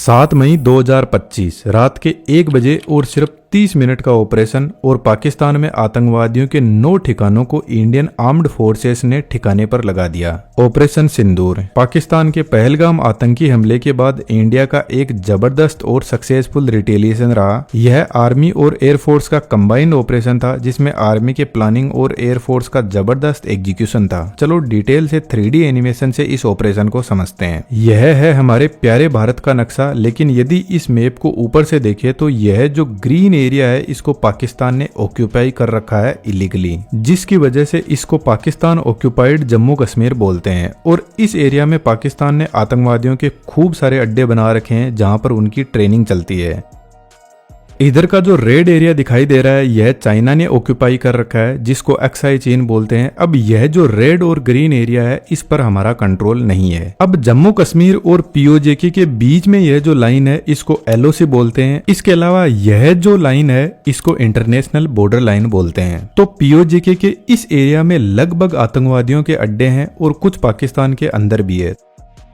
7 मई 2025 रात के 1 बजे और सिर्फ 30 मिनट का ऑपरेशन और पाकिस्तान में आतंकवादियों के 9 ठिकानों को इंडियन आर्म्ड फोर्सेस ने ठिकाने पर लगा दिया। ऑपरेशन सिंदूर पाकिस्तान के पहलगाम आतंकी हमले के बाद इंडिया का एक जबरदस्त और सक्सेसफुल रिटेलिएशन रहा। यह आर्मी और एयरफोर्स का कंबाइंड ऑपरेशन था जिसमें आर्मी के प्लानिंग और एयरफोर्स का जबरदस्त एग्जीक्यूशन था। चलो डिटेल से 3D एनिमेशन से इस ऑपरेशन को समझते हैं। यह है हमारे प्यारे भारत का नक्शा, लेकिन यदि इस मैप को ऊपर से देखें तो यह जो ग्रीन एरिया है इसको पाकिस्तान ने ऑक्यूपाई कर रखा है इलीगली, जिसकी वजह से इसको पाकिस्तान ऑक्यूपाइड जम्मू कश्मीर बोलते हैं। और इस एरिया में पाकिस्तान ने आतंकवादियों के खूब सारे अड्डे बना रखे हैं जहां पर उनकी ट्रेनिंग चलती है। इधर का जो रेड एरिया दिखाई दे रहा है यह चाइना ने ऑक्यूपाई कर रखा है, जिसको अक्साई चीन बोलते हैं। अब यह जो रेड और ग्रीन एरिया है इस पर हमारा कंट्रोल नहीं है। अब जम्मू कश्मीर और पीओजेके के बीच में यह जो लाइन है इसको एलओसी बोलते हैं। इसके अलावा यह जो लाइन है इसको इंटरनेशनल बॉर्डर लाइन बोलते हैं। तो पीओजेके के इस एरिया में लगभग आतंकवादियों के अड्डे हैं और कुछ पाकिस्तान के अंदर भी है।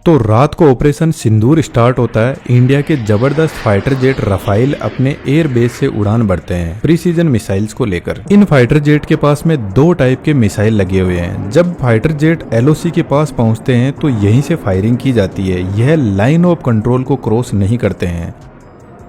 तो रात को ऑपरेशन सिंदूर स्टार्ट होता है। इंडिया के जबरदस्त फाइटर जेट रफाइल अपने एयर बेस से उड़ान भरते हैं प्रीसीजन मिसाइल्स को लेकर। इन फाइटर जेट के पास में 2 टाइप के मिसाइल लगे हुए हैं। जब फाइटर जेट एलओसी के पास पहुंचते हैं तो यहीं से फायरिंग की जाती है। यह लाइन ऑफ कंट्रोल को क्रॉस नहीं करते हैं।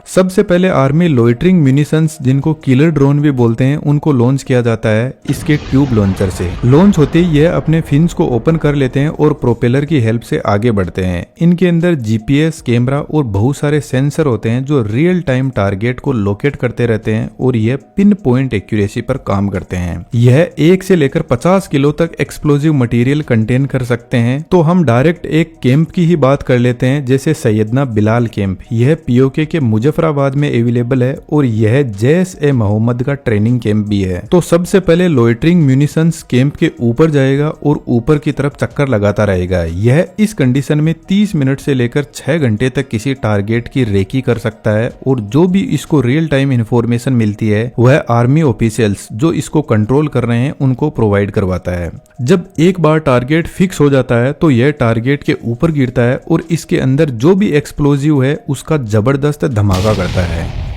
सबसे पहले आर्मी लोइटरिंग म्यूनिशंस, जिनको किलर ड्रोन भी बोलते हैं, उनको लॉन्च किया जाता है इसके ट्यूब लॉन्चर से। लॉन्च होते ही यह अपने फिन्स को ओपन कर लेते हैं और प्रोपेलर की हेल्प से आगे बढ़ते हैं। इनके अंदर जीपीएस कैमरा और बहुत सारे सेंसर होते हैं जो रियल टाइम टारगेट को लोकेट करते रहते हैं और यह पिन पॉइंट एक्यूरेसी पर काम करते हैं। यह 1 से लेकर 50 किलो तक एक्सप्लोजिव मटेरियल कंटेन कर सकते हैं। तो हम डायरेक्ट एक कैंप की ही बात कर लेते हैं, जैसे सैयदना बिलाल कैंप। यह पीओके के मुजफ्फराबाद में अवेलेबल है और यह जैश-ए-मोहम्मद का ट्रेनिंग कैंप भी है। तो सबसे पहले लोइटरिंग म्यूनिशंस कैंप के ऊपर जाएगा और ऊपर की तरफ चक्कर लगाता रहेगा। यह इस कंडीशन में 30 मिनट से लेकर 6 घंटे तक किसी टारगेट की रेकी कर सकता है और जो भी इसको रियल टाइम इंफॉर्मेशन मिलती है वह आर्मी ऑफिशियल्स जो इसको कंट्रोल कर रहे हैं उनको प्रोवाइड करवाता है। जब एक बार टारगेट फिक्स हो जाता है तो यह टारगेट के ऊपर गिरता है और इसके अंदर जो भी एक्सप्लोजिव है उसका जबरदस्त धमाका करता है।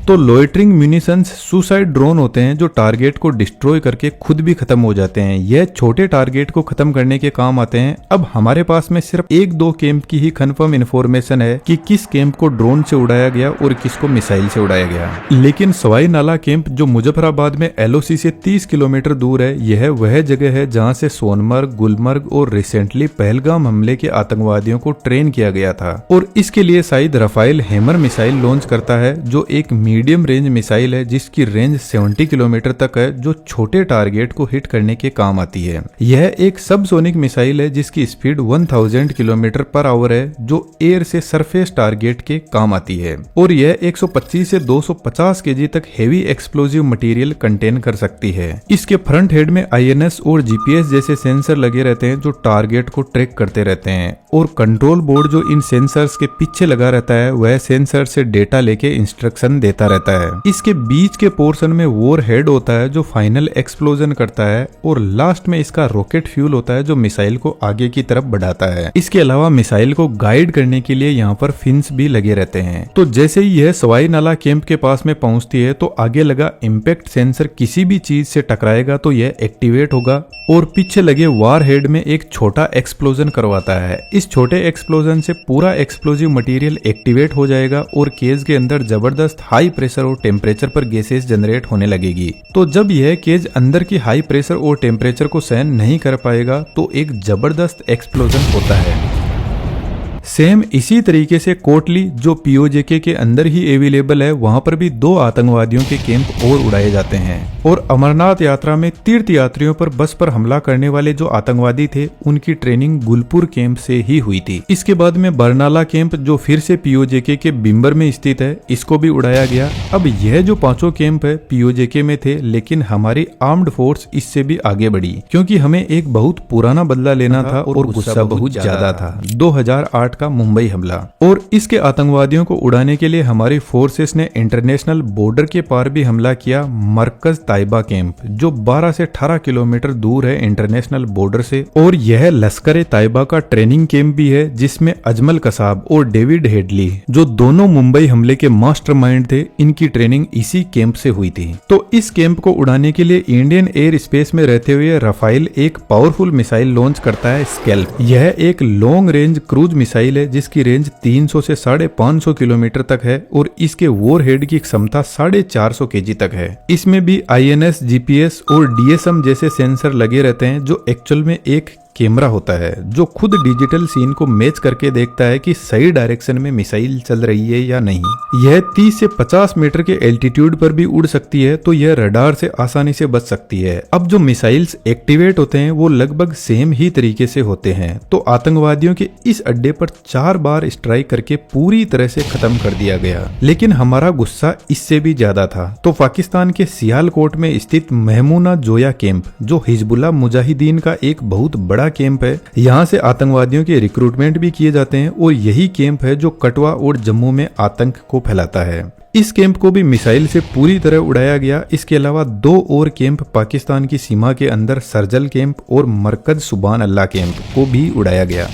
तो लोइटरिंग म्यूनिशंस सुसाइड ड्रोन होते हैं जो टारगेट को डिस्ट्रॉय करके खुद भी खत्म हो जाते हैं। यह छोटे टारगेट को खत्म करने के काम आते हैं। अब हमारे पास में सिर्फ 1-2 कैंप की ही कंफर्म इन्फॉर्मेशन है कि किस कैंप को ड्रोन से उड़ाया गया और किसको मिसाइल से उड़ाया गया। लेकिन सवाई नाला कैंप जो मुजफ्फराबाद में एलओसी से 30 किलोमीटर दूर है, यह वह जगह है जहां से सोनमर्ग, गुलमर्ग और रिसेंटली पहलगाम हमले के आतंकवादियों को ट्रेन किया गया था। और इसके लिए शायद रफाइल हैमर मिसाइल लॉन्च करता है जो एक मीडियम रेंज मिसाइल है जिसकी रेंज 70 किलोमीटर तक है, जो छोटे टारगेट को हिट करने के काम आती है। यह एक सबसोनिक मिसाइल है जिसकी स्पीड 1000 किलोमीटर पर आवर है, जो एयर से सरफेस टारगेट के काम आती है। और यह 125 से 250 केजी तक हेवी एक्सप्लोजिव मटेरियल कंटेन कर सकती है। इसके फ्रंट हेड में आईएनएस और जीपीएस जैसे सेंसर लगे रहते हैं जो टारगेट को ट्रैक करते रहते हैं। और कंट्रोल बोर्ड जो इन सेंसर्स के पीछे लगा रहता है वह सेंसर से डेटा लेके इंस्ट्रक्शन देता रहता है। इसके बीच के पोर्शन में वॉर हेड होता है जो फाइनल एक्सप्लोजन करता है और लास्ट में इसका रॉकेट फ्यूल होता है जो मिसाइल को आगे की तरफ बढ़ाता है। इसके अलावा मिसाइल को गाइड करने के लिए यहाँ पर फिन्स भी लगे रहते हैं। तो जैसे ही यह सवाई नाला कैंप के पास में पहुंचती है तो आगे लगा इम्पैक्ट सेंसर किसी भी चीज से टकराएगा तो यह एक्टिवेट होगा और पीछे लगे वार हेड में एक छोटा एक्सप्लोजन करवाता है। इस छोटे एक्सप्लोजन से पूरा एक्सप्लोजिव मटेरियल एक्टिवेट हो जाएगा और केज के अंदर जबरदस्त हाई प्रेशर और टेम्परेचर पर गैसेस जनरेट होने लगेगी। तो जब यह केज अंदर की हाई प्रेशर और टेम्परेचर को सहन नहीं कर पाएगा तो एक जबरदस्त एक्सप्लोजन होता है। सेम इसी तरीके से कोटली जो पीओजेके के अंदर ही अवेलेबल है, वहां पर भी 2 आतंकवादियों के कैंप और उड़ाए जाते हैं। और अमरनाथ यात्रा में तीर्थ यात्रियों पर बस पर हमला करने वाले जो आतंकवादी थे उनकी ट्रेनिंग गुलपुर कैंप से ही हुई थी। इसके बाद में बरनाला कैंप जो फिर से पीओजेके के बिम्बर में स्थित है, इसको भी उड़ाया गया। अब यह जो 5 कैंप है पीओजेके में थे, लेकिन हमारी आर्म्ड फोर्स इससे भी आगे बढ़ी क्योंकि हमें एक बहुत पुराना बदला लेना था और गुस्सा बहुत ज्यादा था। 2008 1960 का मुंबई हमला। और इसके आतंकवादियों को उड़ाने के लिए हमारी फोर्सेस ने इंटरनेशनल बॉर्डर के पार भी हमला किया, मरकज ताइबा कैंप, जो 12 से 18 किलोमीटर दूर है इंटरनेशनल बॉर्डर से। और यह लश्कर ताइबा का ट्रेनिंग कैंप भी है, जिसमें अजमल कसाब और डेविड हेडली, जो दोनों मुंबई हमले के मास्टरमाइंड थे, इनकी ट्रेनिंग इसी कैंप से हुई थी। तो इस कैंप को उड़ाने के लिए इंडियन एयर स्पेस में रहते हुए राफेल एक पावरफुल मिसाइल लॉन्च करता है, स्कैल्प। यह एक लॉन्ग रेंज क्रूज मिसाइल है, जिसकी रेंज 300 से 550 किलोमीटर तक है और इसके वॉरहेड की क्षमता 450 केजी तक है। इसमें भी INS, GPS और DSM जैसे सेंसर लगे रहते हैं, जो एक्चुअल में एक कैमरा होता है जो खुद डिजिटल सीन को मैच करके देखता है कि सही डायरेक्शन में मिसाइल चल रही है या नहीं। यह 30 से 50 मीटर के एल्टीट्यूड पर भी उड़ सकती है, तो यह रडार से आसानी से बच सकती है। अब जो मिसाइल्स एक्टिवेट होते हैं वो लगभग सेम ही तरीके से होते हैं। तो आतंकवादियों के इस अड्डे पर 4 बार स्ट्राइक करके पूरी तरह से खत्म कर दिया गया। लेकिन हमारा गुस्सा इससे भी ज्यादा था। तो पाकिस्तान के सियालकोट में स्थित महमूना जोया कैंप, जो हिजबुल्लाह मुजाहिदीन का एक बहुत बड़ा कैंप है, यहाँ से आतंकवादियों के रिक्रूटमेंट भी किए जाते हैं और यही कैंप है जो कटवा और जम्मू में आतंक को फैलाता है। इस कैंप को भी मिसाइल से पूरी तरह उड़ाया गया। इसके अलावा 2 और कैंप पाकिस्तान की सीमा के अंदर सरजल कैंप और मरकज सुबान अल्लाह कैंप को भी उड़ाया गया।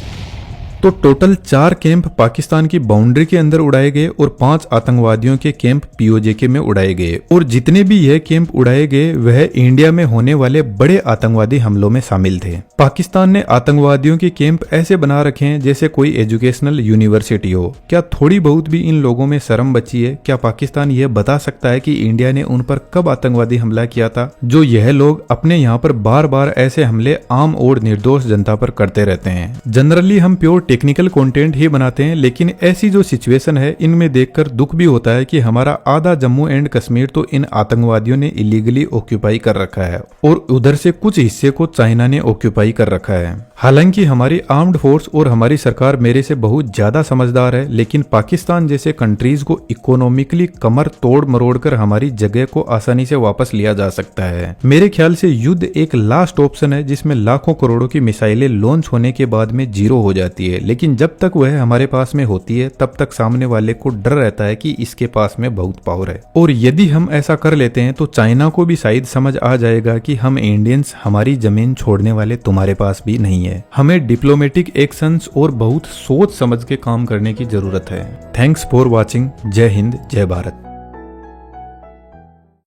तो टोटल 4 कैंप पाकिस्तान की बाउंड्री के अंदर उड़ाए गए और 5 आतंकवादियों के कैंप POJK में उड़ाए गए। और जितने भी यह कैंप उड़ाए गए वह इंडिया में होने वाले बड़े आतंकवादी हमलों में शामिल थे। पाकिस्तान ने आतंकवादियों के कैंप ऐसे बना रखे हैं जैसे कोई एजुकेशनल यूनिवर्सिटी हो। क्या थोड़ी बहुत भी इन लोगों में शर्म बची है? क्या पाकिस्तान यह बता सकता है कि इंडिया ने उन पर कब आतंकवादी हमला किया था? जो यह लोग अपने यहाँ पर बार बार ऐसे हमले आम और निर्दोष जनता पर करते रहते हैं। जनरली हम प्योर टेक्निकल कंटेंट ही बनाते हैं, लेकिन ऐसी जो सिचुएशन है इनमें देखकर दुख भी होता है कि हमारा आधा जम्मू एंड कश्मीर तो इन आतंकवादियों ने इलीगली ऑक्यूपाई कर रखा है और उधर से कुछ हिस्से को चाइना ने ऑक्यूपाई कर रखा है। हालांकि हमारी आर्म्ड फोर्स और हमारी सरकार मेरे से बहुत ज्यादा समझदार है, लेकिन पाकिस्तान जैसे कंट्रीज को इकोनॉमिकली कमर तोड़ मरोड़ कर हमारी जगह को आसानी से वापस लिया जा सकता है। मेरे ख्याल से युद्ध एक लास्ट ऑप्शन है जिसमें लाखों करोड़ों की मिसाइलें लॉन्च होने के बाद में जीरो हो जाती है, लेकिन जब तक वह हमारे पास में होती है तब तक सामने वाले को डर रहता है कि इसके पास में बहुत पावर है। और यदि हम ऐसा कर लेते हैं तो चाइना को भी शायद समझ आ जाएगा कि हम इंडियंस हमारी जमीन छोड़ने वाले तुम्हारे पास भी नहीं है। हमें डिप्लोमेटिक एक्शंस और बहुत सोच समझ के काम करने की जरूरत है। Thanks for watching. जय हिंद, जय भारत।